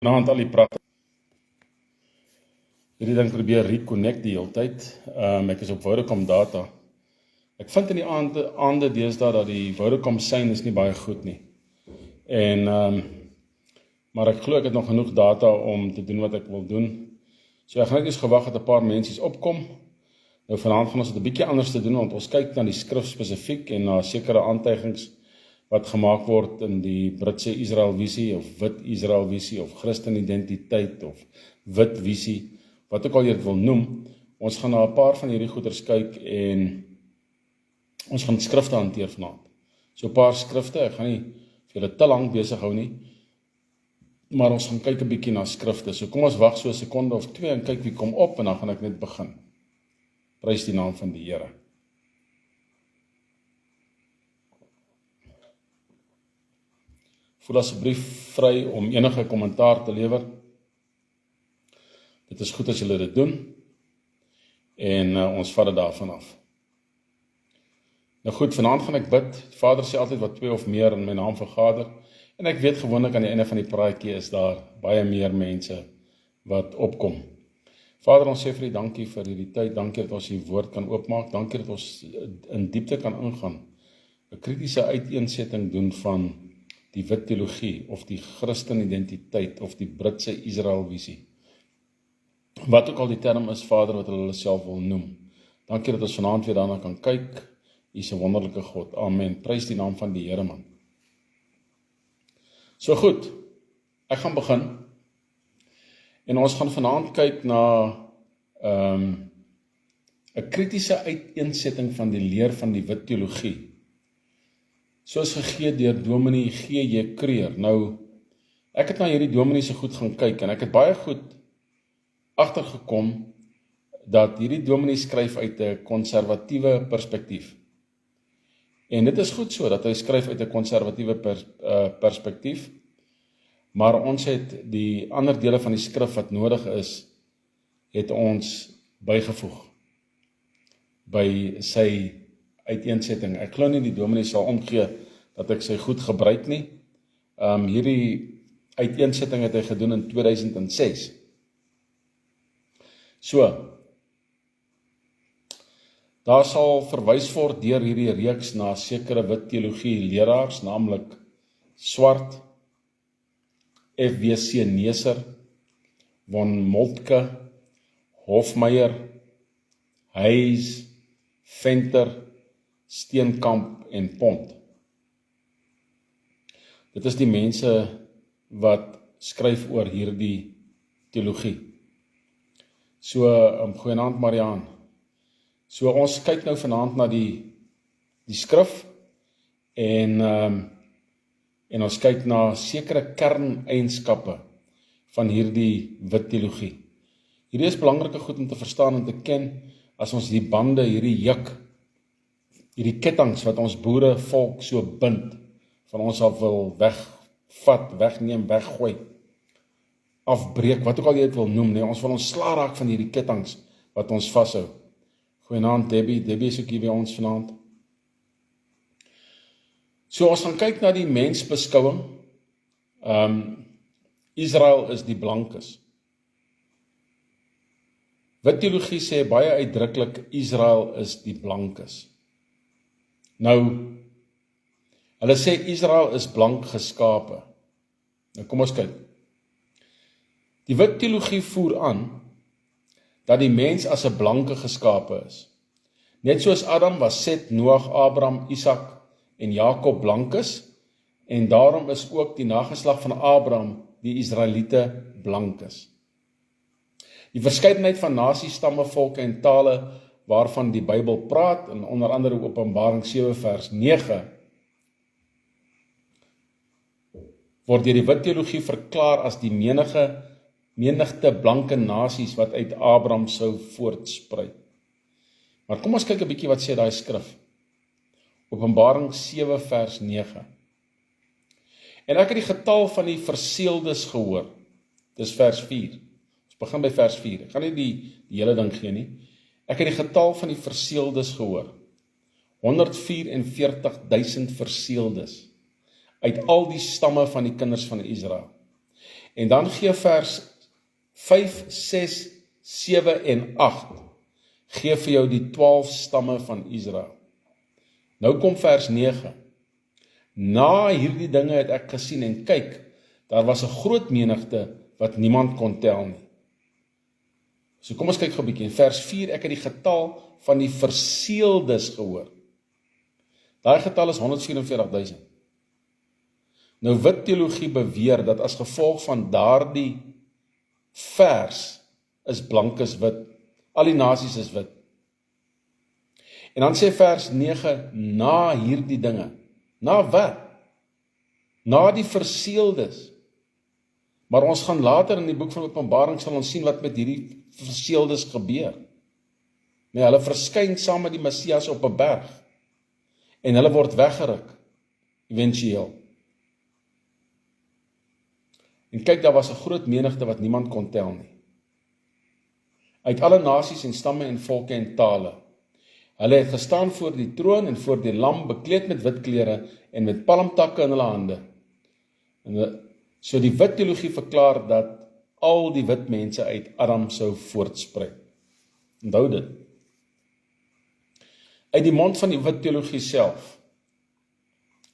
Vanaand al die pragtig. Hierdie ding probeer reconnect die hele tyd. Ek is op Vodacom data. Ek vind in die aande deesdae dat die Vodacom sein is nie baie goed nie. En maar ek glo ek het nog genoeg data om te doen wat ek wil doen. So ek gaan net eens gewag dat 'n paar mense opkom. Nou vanaand gaan ons dit 'n bietjie anders te doen, want ons kyk na die skrif spesifiek en na sekere aantuigings wat gemaak word in die Britse Israel visie of wit Israel visie of Christen identiteit of wit visie, wat ook al jy dit wil noem. Ons gaan na 'n paar van hierdie goeders kyk en ons gaan skrifte hanteer vanaand. So 'n paar skrifte, ek gaan nie vir julle te lank besig hou nie, maar ons gaan kyk 'n bietjie na skrifte. So kom ons wag so 'n sekonde of 2 en kyk wie kom op en dan gaan ek net begin. Prys die naam van die Here. Voel asseblief vry om enige kommentaar te lewer. Dit is goed as julle dit doen. En ons vat dit daarvan af. Nou goed, vanaand gaan ek bid. Die Vader sê altyd wat 2 of meer in my naam vergader. En ek weet gewoonlik aan die einde van die praatjie is daar baie meer mense wat opkom. Vader, ons sê vir U dankie vir hierdie tyd. Dankie dat ons U woord kan oopmaak. Dankie dat ons in diepte kan ingaan. 'n kritiese uiteensetting doen van die wit teologie of die Christen identiteit of die Britse Israel visie. Wat ook al die term is, Vader, wat hulle self wil noem. Dankie dat ons vanaand weer daarna kan kyk. U is 'n wonderlike God. Amen. Prys die naam van die Here, man. So goed, ek gaan begin. En ons gaan vanaand kyk na 'n kritiese uiteensetting van die leer van die wit teologie. Soos gegee deur Dominee G.J. Creer. Nou, ek het na hierdie dominee se goed gaan kyk en ek het baie goed agtergekom dat hierdie dominee skryf uit 'n konservatiewe perspektief. En dit is goed so dat hy skryf uit 'n konservatiewe perspektief, maar ons het die ander dele van die skrif wat nodig is, het ons bygevoeg by sy uiteensetting. Ek glo nie die dominee sal omgee dat ek sy goed gebruik nie. Hierdie uiteensetting het hy gedoen in 2006. So, daar sal verwys word deur hierdie reeks na sekere wit teologie leraars, naamlik Swart, F.W.C. Neser, von Moltke, Hofmeyer, Hayes, Venter, Steenkamp en Pont. Dit is die mense wat skryf oor hierdie teologie. So, goeienaand Mariaan. So, ons kyk nou vanaand na die skrif en ons kyk na sekere kerneienskappe van hierdie wit teologie. Hierdie is belangrike goed om te verstaan en te ken as ons die bande, hierdie juk, hierdie kettinge wat ons boere volk so bind, van ons af wil wegvat, wegneem, weggooi, afbreek, wat ook al jy dit wil noem, nee, ons wil ontslaa raak van hierdie kettinge wat ons vashou. Goeienaand Debbie, Debbie is ook hier by ons vanaand. So ons gaan kyk na die mensbeskouing. Israel is die blankes. Wit teologie sê baie uitdruklik Israel is die blankes. Nou, hulle sê Israel is blank geskape. Nou kom ons kyk. Die wit teologie voer aan dat die mens as 'n blanke geskape is. Net soos Adam was Set, Noag, Abraham, Isak en Jakob blankes, en daarom is ook die nageslag van Abraham, die Israeliete, blankes. Die verskeidenheid van nasies, stamme, volke en tale waarvan die Bybel praat, en onder andere Openbaring 7 vers 9, word deur die wit teologie verklaar as die menigte blanke nasies wat uit Abraham sou voortspruit. Maar kom ons kyk 'n bietjie wat sê daai skrif. Openbaring 7 vers 9. En ek het die getal van die verseeldes gehoor. Dis vers 4. Ons begin by vers 4. Ek gaan nie die hele ding gee nie. Ek het die getal van die verseeldes gehoor. 144.000 verseeldes uit al die stamme van die kinders van Israel. En dan gee vers 5, 6, 7 en 8, gee vir jou die 12 stamme van Israel. Nou kom vers 9. Na hierdie dinge het ek gesien en kyk, daar was 'n groot menigte wat niemand kon tel nie. So kom ons kyk gou 'n bietjie. In vers 4, ek het die getal van die verseeldes gehoor. Daai getal is 144.000. Nou wit teologie beweer dat as gevolg van daardie vers is blankes wit, al die nasies is wit. En dan sê vers 9, na hierdie dinge. Na wat? Na die verseeldes. Maar ons gaan later in die boek van Openbaring sal ons sien wat met hierdie verseeldes gebeur. Nee, hulle verskyn saam met die Messias op 'n berg. En hulle word weggeruk, eventueel. En kyk, daar was 'n groot menigte wat niemand kon tel nie. Uit alle nasies en stamme en volke en tale. Hulle het gestaan voor die troon en voor die lam, bekleed met wit klere en met palmtakke in hulle hande. En so die wit teologie verklaar dat al die wit mense uit Adam sou voortspruit. Onthou dit. Uit die mond van die wit teologie self.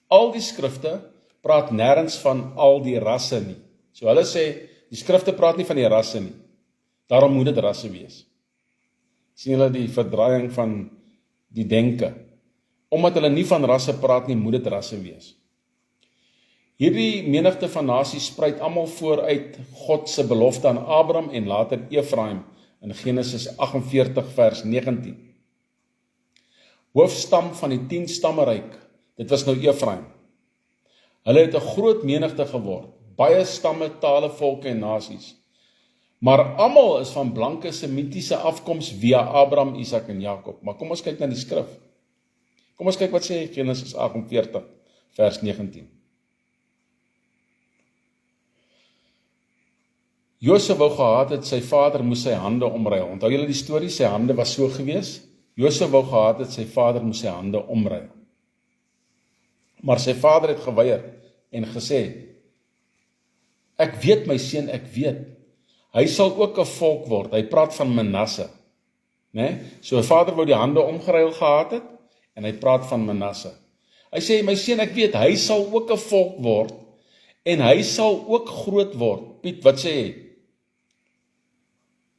Al die skrifte praat nêrens van al die rasse nie. So hulle sê, die skrifte praat nie van die rasse nie. Daarom moet dit rasse wees. Sien julle die verdraaiing van die denke? Omdat hulle nie van rasse praat nie, moet dit rasse wees. Hierdie menigte van nasies spruit almal vooruit God se belofte aan Abraham en later Efraim in Genesis 48 vers 19. Hoofstam van die 10 stammeryk, dit was nou Efraim. Hulle het 'n groot menigte geword, baie stamme, tale, volke en nasies. Maar almal is van blanke semitiese afkoms via Abraham, Isak en Jakob. Maar kom ons kyk na die skrif. Kom ons kyk wat sê Genesis 48 vers 19. Josef wou gehad het, sy vader moes sy hande omruil. Onthou julle die storie, sy hande was so gewees. Josef wou gehad het, sy vader moes sy hande omruil. Maar sy vader het geweier en gesê, ek weet my seun, ek weet, hy sal ook 'n volk word. Hy praat van Manasse. Nee? So 'n vader wou die hande omgeruil gehad het, en hy praat van Manasse. Hy sê, my seun, ek weet, hy sal ook 'n volk word, en hy sal ook groot word. Piet, wat sê hy?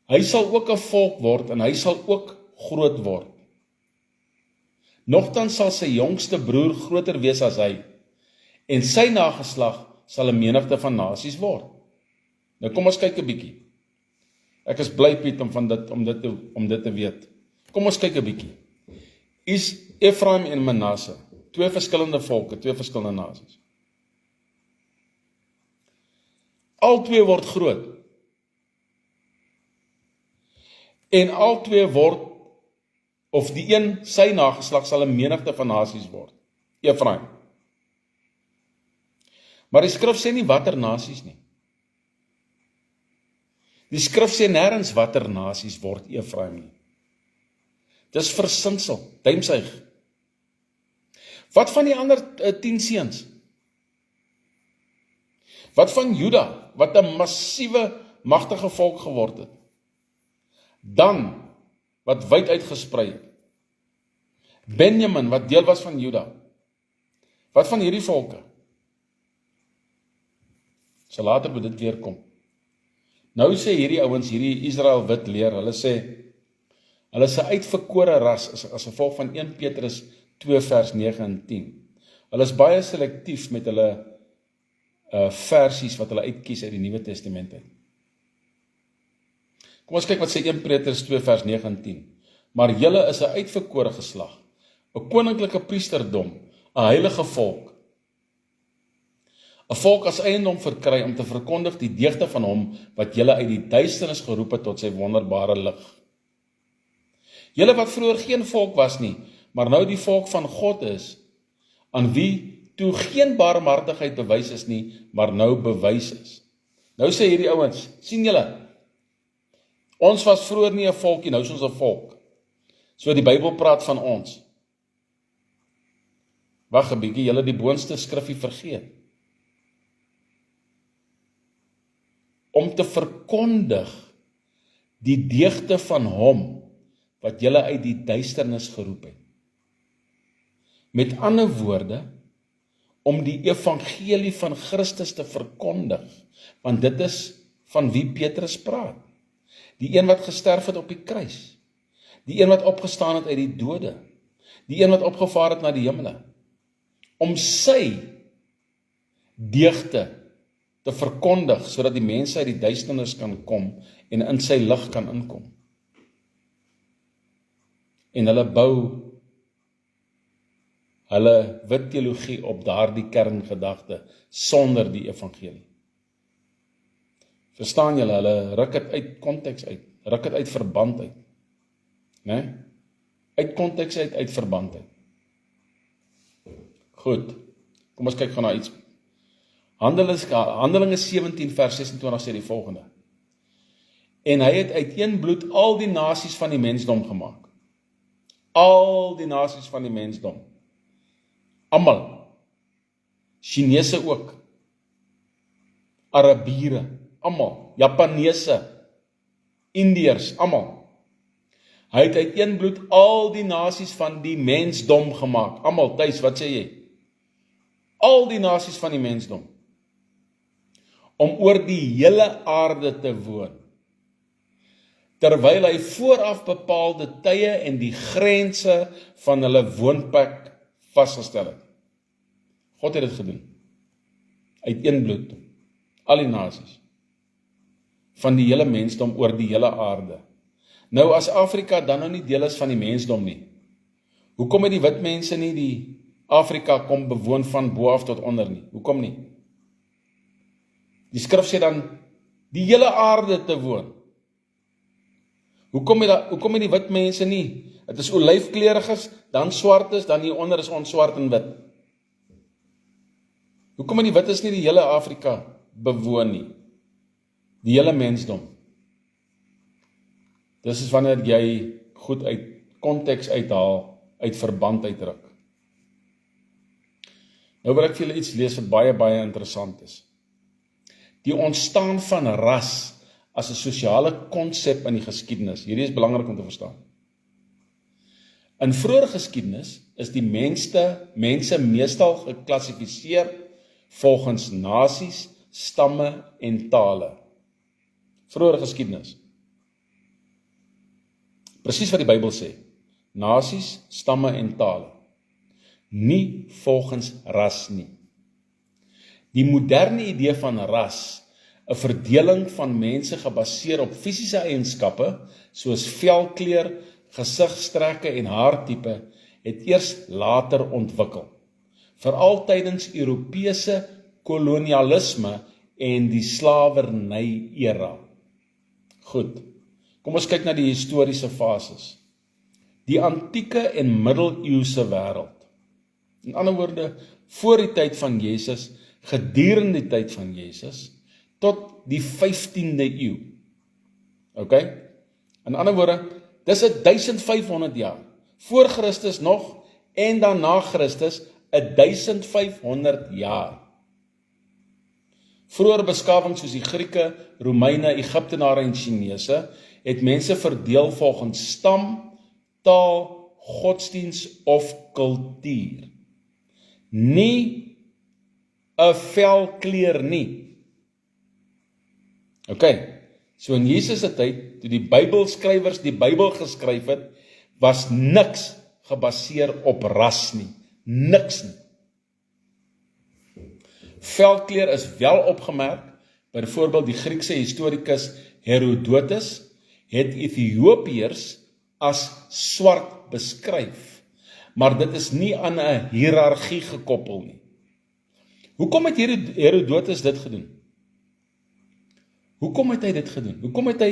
Hy sal ook 'n volk word, en hy sal ook groot word. Nogtans sal sy jongste broer groter wees as hy, en sy nageslag sal 'n menigte van nasies word. Nou kom ons kyk 'n bietjie. Ek is bly, Piet, om dit te weet. Kom ons kyk 'n bietjie. Is Efraim en Manasse, 2 verskillende volke, 2 verskillende nasies. Al 2 word groot. En al 2 word, of die een, sy nageslag sal 'n menigte van nasies word. Efraim. Maar die skrif sê nie watter nasies nie. Die skrif sê nêrens watter nasies word Efraim nie. Dis versinsel, duimsuig. Wat van die ander 10 seuns? Wat van Juda, wat 'n massiewe, magtige volk geword het? Dan, wat wyd uitgesprei het. Benjamin, wat deel was van Juda. Wat van hierdie volke? So later moet dit weer kom. Nou sê hierdie ouens, hierdie Israel wit leer, hulle sê, hulle is 'n uitverkore ras, as gevolg van 1 Petrus 2 vers 9 en 10. Hulle is baie selektief met hulle versies wat hulle uitkies uit die Nuwe Testament uit. Kom ons kyk wat sê 1 Petrus 2 vers 9 en 10. Maar julle is 'n uitverkore geslag, 'n koninklike priesterdom, 'n heilige volk. 'n volk as eiendom verkry om te verkondig die deugde van hom wat julle uit die duisternis geroep het tot sy wonderbare lig. Julle wat vroeër geen volk was nie, maar nou die volk van God is, aan wie toe geen barmhartigheid bewys is nie, maar nou bewys is. Nou sê hierdie ouens, sien julle, ons was vroeër nie 'n volkie, nou is ons 'n volk. So die Bybel praat van ons. Wag 'n bietjie, julle die boonste skrifgie vergeet. om te verkondig die deugde van hom, wat julle uit die duisternis geroep het. Met ander woorde, om die evangelie van Christus te verkondig, want dit is van wie Petrus praat. Die een wat gesterf het op die kruis, die een wat opgestaan het uit die dode, die een wat opgevaar het na die hemele, om sy deugde te verkondig, sodat die mense uit die duisternis kan kom, en in sy lig kan inkom. En hulle bou hulle wit teologie op daardie kerngedagte, sonder die evangelie. Verstaan julle, hulle ruk het uit konteks uit, ruk het uit verband uit. Nee? Uit konteks uit verband uit. Goed, kom ons kyk gou na iets. Handelinge 17 vers 26 sê die volgende. En hy het uit een bloed al die nasies van die mensdom gemaak. Al die nasies van die mensdom. Almal. Chinese ook. Arabiere, almal. Japanese, Indiërs, almal. Hy het uit een bloed al die nasies van die mensdom gemaak. Almal, Thys, wat sê jy? Al die nasies van die mensdom. Om oor die hele aarde te woon. Terwyl hy vooraf bepaalde tye en die grense van hulle woonplek vasgestel het. God het dit gedoen. Uit een bloed. Al die nasies. Van die hele mensdom oor die hele aarde. Nou as Afrika dan nou nie deel is van die mensdom nie, hoekom het die wit mense nie die Afrika kom bewoon van bo af tot onder nie? Hoekom nie? Die skrif sê dan die hele aarde te woon. Hoekom het die wit mense nie? Het is olyfkleuriges, dan swartes, dan hieronder is ons swart en wit. Hoekom het die wites nie die hele Afrika bewoon nie? Die hele mensdom. Dis is wanneer jy goed uit konteks uithaal, uit verband uitdruk. Nou wil ek vir julle iets lees wat baie, baie interessant is. Die ontstaan van ras as 'n sosiale konsep in die geskiedenis. Hierdie is belangrik om te verstaan. In vroeë geskiedenis is die mense meestal geklassifiseer volgens nasies, stamme en tale. Vroeë geskiedenis. Presies wat die Bybel sê. Nasies, stamme en tale. Nie volgens ras nie. Die moderne idee van ras, 'n verdeling van mense gebaseer op fisiese eienskappe, soos velkleur, gesigstrekke en haartipe, het eers later ontwikkel. Veral tydens Europese kolonialisme en die slawerny-era. Goed, kom ons kyk na die historiese fases. Die antieke en middeleeuse wêreld. In ander woorde, voor die tyd van Jesus, gedurende die tyd van Jesus, tot die 15de eeu. Ok? In ander woorde, dis 1500 jaar. Voor Christus nog, en dan na Christus, 1500 jaar. Vroeër beskawings soos die Grieke, Romeine, Egiptenare en Chinese, het mense verdeel volgens stam, taal, godsdiens of kultuur. Nie 'n velkleur nie. Ok, so in Jesus se tyd, toe die Bybelskrywers die Bybel geskryf het, was niks gebaseer op ras nie. Niks nie. Velkleur is wel opgemerk, byvoorbeeld die Griekse historikus Herodotus het Ethiopiërs as swart beskryf, maar dit is nie aan 'n hiërargie gekoppel nie. Hoekom het Herodotus dit gedoen? Hoekom het hy dit gedoen? Hoekom het hy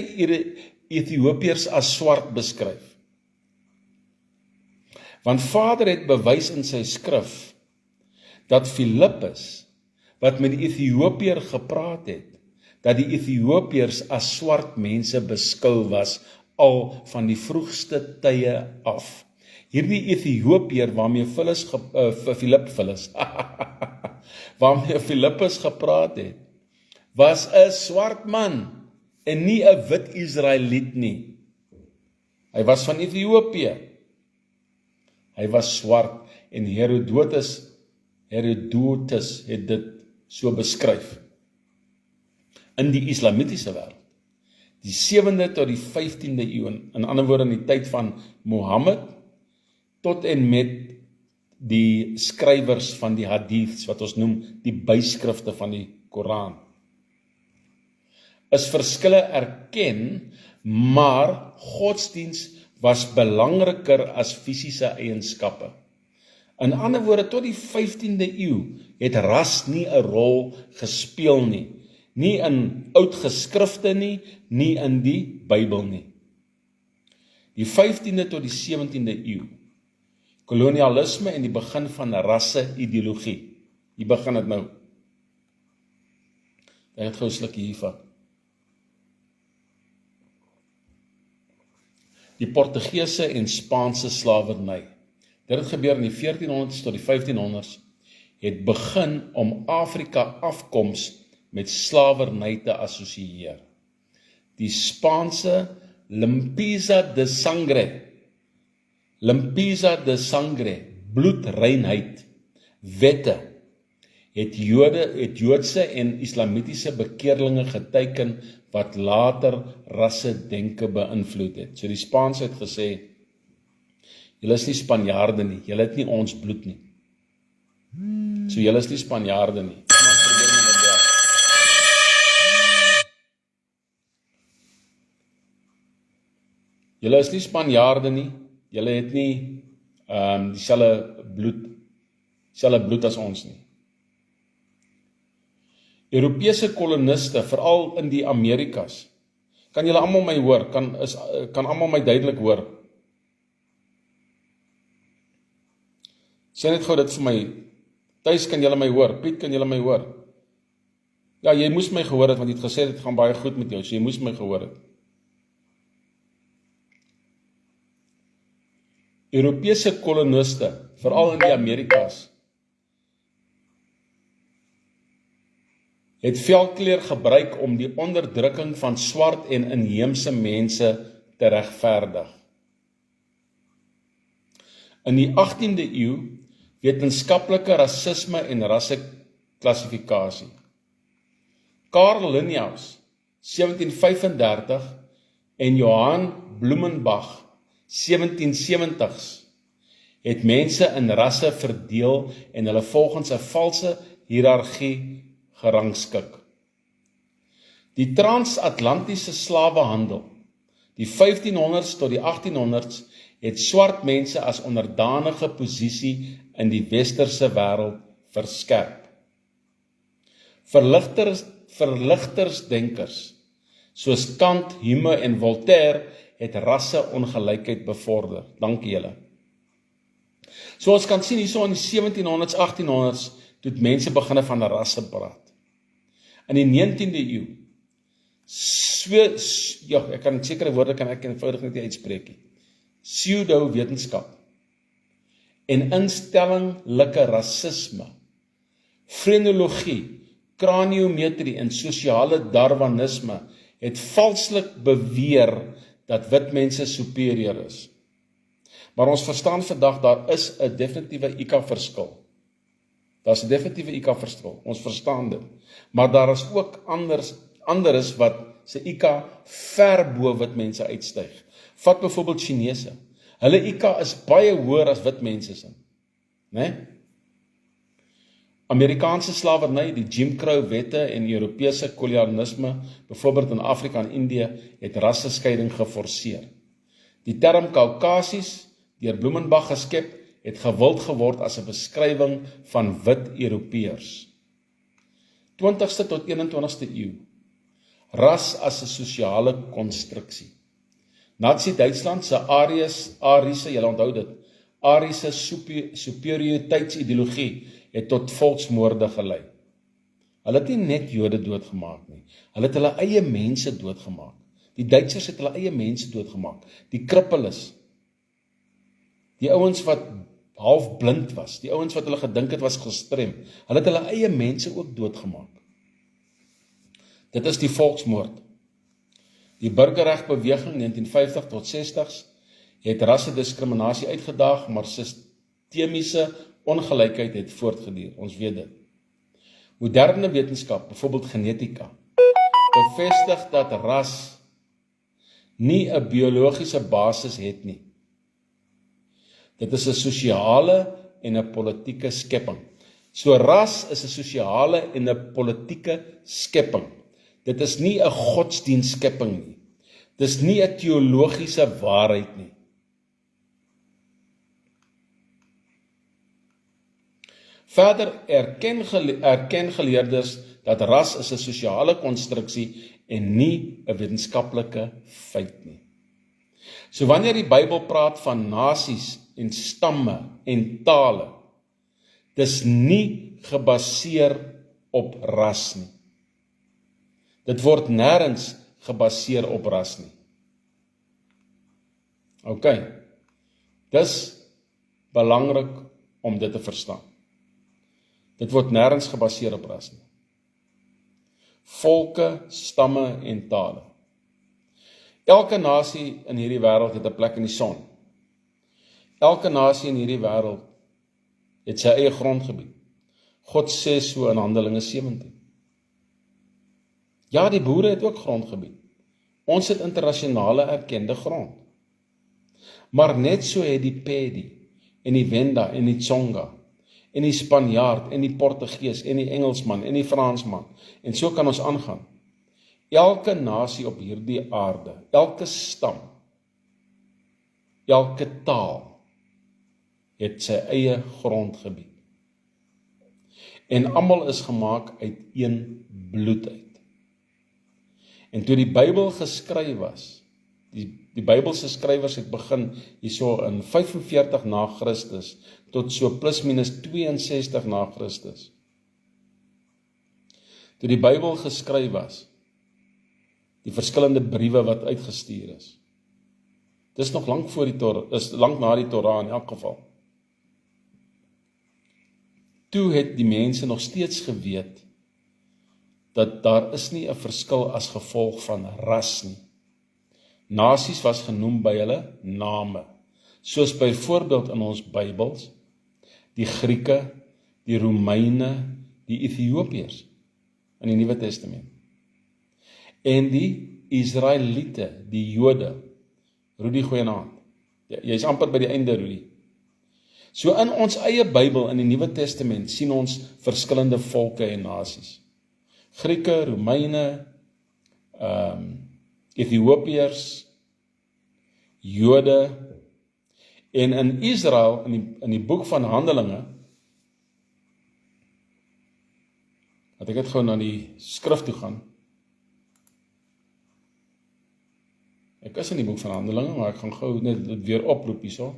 Ethiopiërs as swart beskryf? Want Vader het bewys in sy skrif dat Filippus, wat met die Ethiopiër gepraat het, dat die Ethiopiërs as swart mense beskou was al van die vroegste tye af. Hierdie Ethiopiër waarmee waarmee Filippus gepraat het, was 'n swart man en nie 'n wit Israeliet nie. Hy was van Ethiopië. Hy was swart en Herodotus het dit so beskryf. In die islamitiese wêreld, die 7de tot die 15de eeu, in ander woorde in die tyd van Mohammed, tot en met die skrywers van die hadiths, wat ons noem die byskrifte van die Koran, is verskille erken, maar godsdiens was belangriker as fisiese eienskappe. In ander woorde, tot die 15de eeu het ras nie 'n rol gespeel nie. Nie in oud geskrifte nie, nie in die Bybel nie. Die 15de tot die 17de eeu, kolonialisme en die begin van rasse-ideologie. Hier begin dit nou. Ek het gou 'n slukkie hiervan. Die Portugese en Spaanse slawerny. Dit het gebeur in die 1400s tot die 1500s, het begin om Afrika afkoms met slawerny te assosieer. Die Spaanse limpieza de sangre, bloedreinheid, wette, het Joodse en Islamitiese bekeerlinge geteken wat later rassedenke beïnvloed het. So die Spaanse het gesê, julle is nie Spanjaarde nie, julle het nie ons bloed nie. So julle is nie Spanjaarde nie. Julle is nie Spanjaarde nie, julle het nie dieselfde bloed as ons nie. Europese koloniste, veral in die Amerikas, kan julle almal my hoor, kan almal my duidelik hoor. Sê net gou dit vir my, Thuis kan julle my hoor, Piet kan julle my hoor. Ja, jy moes my gehoor het, want jy het gesê dit gaan baie goed met jou, so jy moes my gehoor het. Europese koloniste, veral in die Amerikas, het velkleur gebruik om die onderdrukking van swart en inheemse mense te regverdig. In die 18de eeu, wetenskaplike rasisme en rasseklassifikasie. Karl Linnaeus, 1735, en Johann Blumenbach, 1770s, het mense in rasse verdeel en hulle volgens 'n valse hiërargie gerangskik. Die transatlantiese slawehandel, die 1500s tot die 1800s, het swart mense as onderdanige posisie in die westerse wêreld verskerp. Verligtersdenkers, soos Kant, Hume en Voltaire, het rasseongelykheid bevorder. Dankie julle. So ons kan sien hierso in die 1700s, 1800s, toe het mense beginne van rasse praat. In die 19de eeu, ek kan sekere woorde kan ek eenvoudig net nie uitspreek nie. Pseudo-wetenskap en instellinglike rasisme, frenologie, kraniometrie en sosiale darwinisme het valslik beweer dat wit mense superieur is. Maar ons verstaan vandag, daar is 'n definitiewe IQ-verskil. Daar's 'n definitiewe IQ-verskil, ons verstaan dit. Maar daar is ook anderes wat se IQ ver bo wit mense uitstyg. Vat byvoorbeeld Chinese. Hulle IQ is baie hoër as wit mense se, né? Amerikaanse slawerny, die Jim Crow wette en Europese kolonialisme, byvoorbeeld in Afrika en Indië, het rasseskeiding geforseer. Die term Kaukasies, deur Blumenbach geskep, het gewild geword as 'n beskrywing van wit Europeërs. 20ste tot 21ste eeu. Ras as 'n sosiale konstruksie. Nazi-Duitsland se Ariese, julle onthou dit, Ariese superioriteitideologie het tot volksmoorde gelei. Hulle het nie net Jode doodgemaak nie, hulle het hulle eie mense doodgemaak. Die Duitsers het hulle eie mense doodgemaak. Die krippeles, die ouens wat half blind was, die ouens wat hulle gedink het was gestrem, hulle het hulle eie mense ook doodgemaak. Dit is die volksmoord. Die burgerregbeweging 1950 tot 60s het rassediskriminasie uitgedaag, maar sistemiese ongelykheid het voortgeduur. Ons weet dit. Moderne wetenskap, byvoorbeeld genetika, bevestig dat ras nie 'n biologiese basis het nie. Dit is 'n sosiale en 'n politieke skepping. So ras is 'n sosiale en 'n politieke skepping. Dit is nie 'n godsdienstskepping nie. Dit is nie 'n teologiese waarheid nie. Verder erken geleerdes dat ras is 'n sosiale konstruksie en nie 'n wetenskaplike feit nie. So wanneer die Bybel praat van nasies en stamme en tale, dis nie gebaseer op ras nie. Dit word nêrens gebaseer op ras nie. OK, dis belangrik om dit te verstaan. Dit word nêrens gebaseer op ras nie. Volke, stamme en tale. Elke nasie in hierdie wêreld het 'n plek in die son. Elke nasie in hierdie wêreld het sy eie grondgebied. God sê so in Handelinge 17. Ja, die boere het ook grondgebied. Ons het internasionale erkende grond. Maar net so het die Pedi en die Wenda en die Tsonga en die Spanjaard en die Portugees en die Engelsman en die Fransman en so kan ons aangaan. Elke nasie op hierdie aarde, elke stam, elke taal het sy eie grondgebied. En almal is gemaak uit een bloed uit. En toe die Bybel geskryf was, die Bybelse skrywers het begin hierso in 45 na Christus tot so plus minus 62 na Christus. Toe die Bybel geskryf was, die verskillende briewe wat uitgestuur is. Dis nog lank voor die Torah, is lank na die Torah in elk geval. Toe het die mense nog steeds geweet dat daar is nie 'n verskil as gevolg van ras nie. Nasies was genoem by hulle name, soos byvoorbeeld in ons Bybels, die Grieke, die Romeine, die Ethiopiërs in die Nuwe Testament. En die Israeliete, die Jode. Rudy, goeienaand. Jy's amper by die einde, Rudy. So in ons eie Bybel in die Nuwe Testament sien ons verskillende volke en nasies. Grieke, Romeine, Ethiopiërs, Jode, en in Israel, in die boek van Handelinge, dat ek het gou na die skrif toe gaan. Ek is in die boek van Handelinge, maar ek gaan gou net dit weer oproep hierso.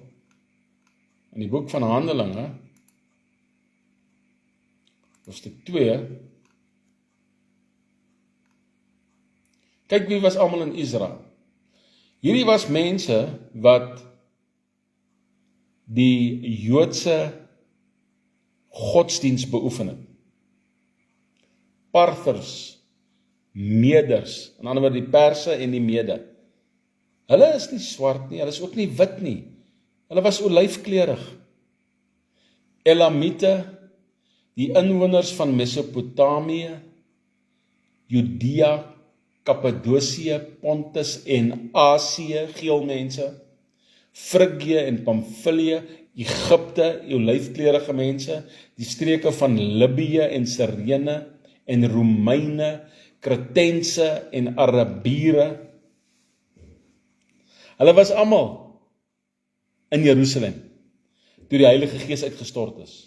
In die boek van Handelinge, hoofstuk 2, kyk wie was almal in Israel. Hierdie was mense wat die Joodse godsdiens beoefen het. Parthers, Meders, in ander woorde die Perse en die Mede. Hulle is nie swart nie, hulle is ook nie wit nie. Hulle was olyfkleurig. Elamite, die inwoners van Mesopotamië, Judea, Kappadosie, Pontus en Asië, geelmense, Frigië en Pamfilië, Egipte, olyfkleurige mense, die streke van Libië en Sirene en Romeine, Kretense en Arabiere. Hulle was almal in Jerusalem, toe die Heilige Gees uitgestort is.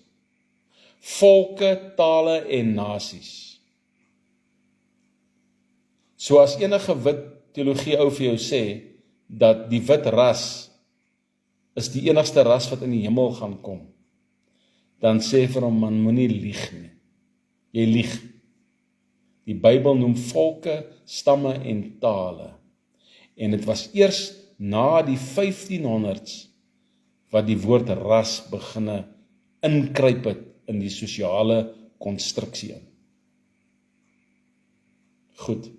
Volke, tale en nasies. So as enige wit teologie ou vir jou sê, dat die wit ras is die enigste ras wat in die hemel gaan kom, dan sê vir hom, man, moenie lieg nie. Jy lieg. Die Bybel noem volke, stamme en tale. En dit was eers na die 1500s wat die woord ras beginne inkruip het in die sosiale konstruksie. Goed.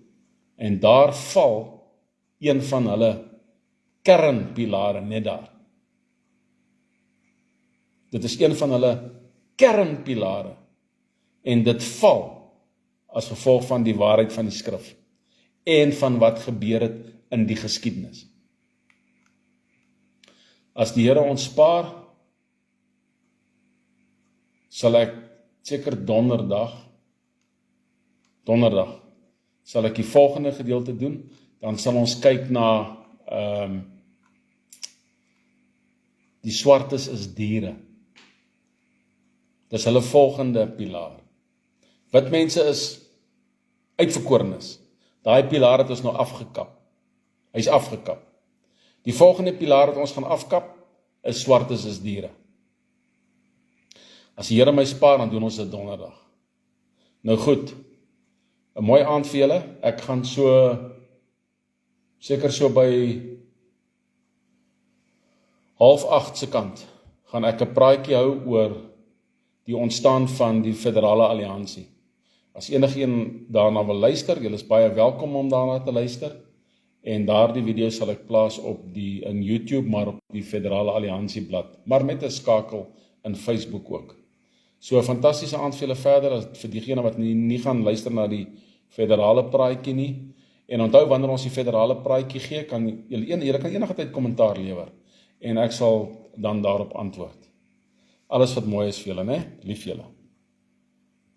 En daar val een van hulle kernpilare net daar. Dit is een van hulle kernpilare. En dit val as gevolg van die waarheid van die skrif. En van wat gebeur het in die geskiedenis. As die Here ons spaar, sal ek seker donderdag, sal ek die volgende gedeelte doen, dan sal ons kyk na die swartes is diere. Dis hulle volgende pilaar. Wit mense is uitverkorenes. Daai pilaar het ons nou afgekap. Hy's afgekap. Die volgende pilaar wat ons gaan afkap, is swartes is diere. As die Here my spaar, dan doen ons dit donderdag. Nou goed, 'n mooi aand vir julle. Ek gaan seker so by 7:30 se kant, gaan ek 'n praatjie hou oor die ontstaan van die Federale Alliansie. As enigeen daarna wil luister, julle is baie welkom om daarna te luister. En daardie video sal ek plaas in YouTube, maar op die Federale Alliansie blad, maar met 'n skakel in Facebook ook. So 'n fantastiese aand vir julle verder, vir diegene wat nie gaan luister na die federale praatjie nie. En onthou, wanneer ons die federale praatjie gee, julle kan enige tyd kommentaar lewer. En ek sal dan daarop antwoord. Alles wat mooi is vir julle, né? Lief julle.